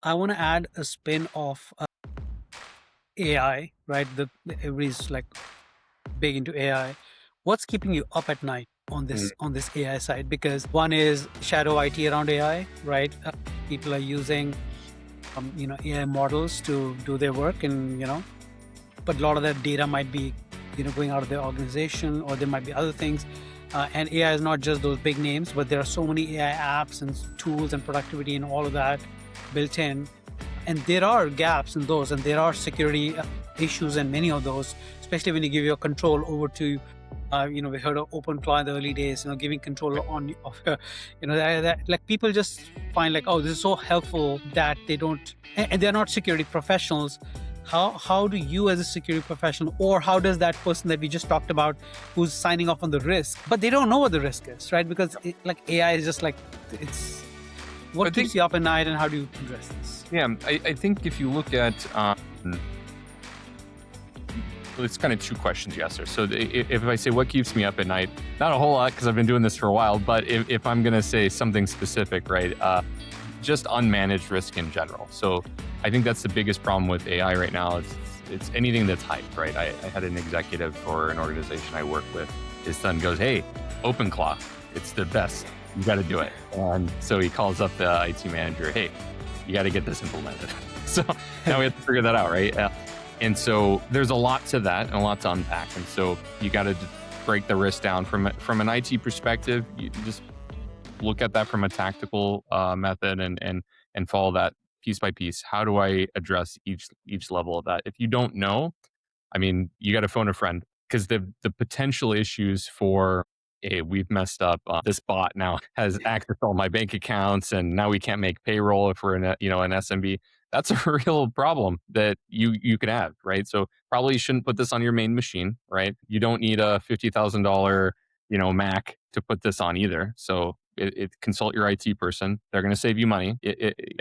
I want to add a spin of AI, right? Everybody's like big into AI. What's keeping you up at night on Mm. this AI side? Because one is shadow IT around AI, right? People are using AI models to do their work, and but a lot of that data might be going out of their organization, or there might be other things. And AI is not just those big names, but there are so many AI apps and tools and productivity and all of that built in. And there are gaps in those, and there are security issues in many of those, especially when you give your control over to we heard of open claw in the early days, giving control on of that like people just find like, oh, this is so helpful that they don't, and they're not security professionals. How do you, as a security professional, or how does that person that we just talked about, who's signing off on the risk, but they don't know what the risk is, right? Because like AI is just like, it's I what keeps think, you up at night, and how do you address this? yeah, I think if you look at, it's kind of two questions you asked there. So if I say what keeps me up at night, not a whole lot because I've been doing this for a while, but if I'm going to say something specific, right, just unmanaged risk in general. So I think that's the biggest problem with AI right now. It's anything that's hyped, right? I had an executive for an organization I work with. His son goes, "Hey, OpenClaw, it's the best. You got to do it." And so he calls up the IT manager, "Hey, you got to get this implemented." So now we have to figure that out, right? And so there's a lot to that and a lot to unpack. And so you got to break the risk down from an IT perspective. You just look at that from a tactical method and follow that piece by piece. How do I address each level of that? If you don't know, I mean, you got to phone a friend, because the potential issues for, hey, we've messed up. This bot now has access to all my bank accounts, and now we can't make payroll if we're in an SMB. That's a real problem that you could have, right? So probably you shouldn't put this on your main machine, right? You don't need a $50,000 Mac to put this on either. So consult your IT person. They're going to save you money.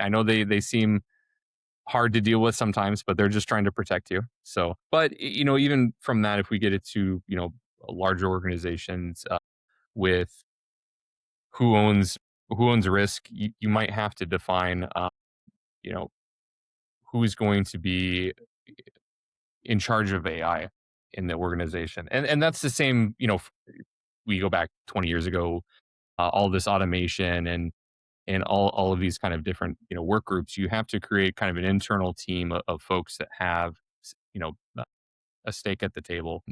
I know they seem hard to deal with sometimes, but they're just trying to protect you. So, but even from that, if we get it to larger organizations with who owns risk, you might have to define you know who's going to be in charge of AI in the organization, and that's the same. We go back 20 years ago, all this automation and all of these kind of different work groups. You have to create kind of an internal team of folks that have a stake at the table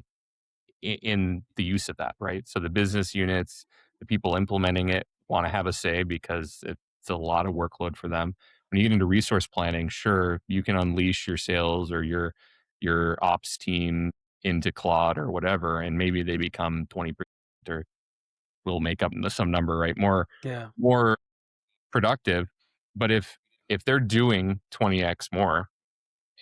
in the use of that, right? So the business units, the people implementing it, want to have a say because it's a lot of workload for them. When you get into resource planning, sure, you can unleash your sales or your ops team into Claude or whatever, and maybe they become 20% or will make up some number, right? Yeah. More productive. But if they're doing 20x more,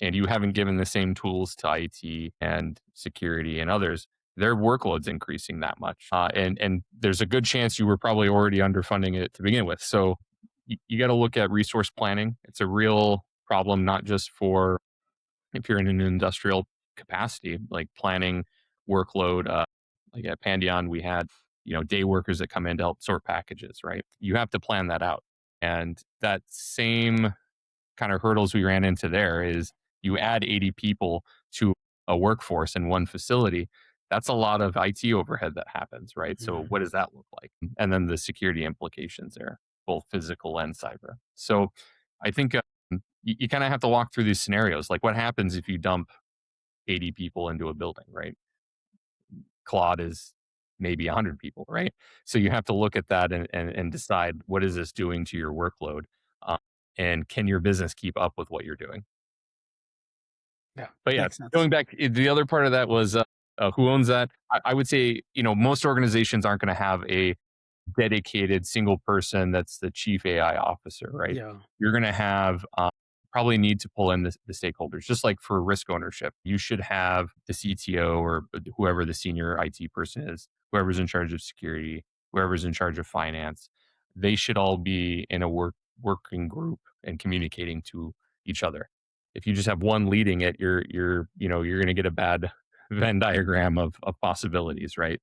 and you haven't given the same tools to IT and security and others, their workload's increasing that much. And there's a good chance you were probably already underfunding it to begin with. So you got to look at resource planning. It's a real problem, not just for if you're in an industrial capacity, like planning workload. Like at Pandion, we had day workers that come in to help sort packages. Right, you have to plan that out, and that same kind of hurdles we ran into there is you add 80 people to a workforce in one facility. That's a lot of IT overhead that happens, right? So what does that look like? And then the security implications there, both physical and cyber. So I think you kind of have to walk through these scenarios. Like what happens if you dump 80 people into a building, right? Claude is maybe 100 people, right? So you have to look at that and decide, what is this doing to your workload? Uh, and can your business keep up with what you're doing? Yeah, But yeah, makes sense. going back, the other part of that was who owns that? I would say, most organizations aren't going to have a dedicated single person that's the chief AI officer, right? Yeah. You're going to have probably need to pull in the stakeholders, just like for risk ownership. You should have the CTO or whoever the senior IT person is, whoever's in charge of security, whoever's in charge of finance. They should all be in a working group and communicating to each other. If you just have one leading it, you're going to get a bad Venn diagram of possibilities, right?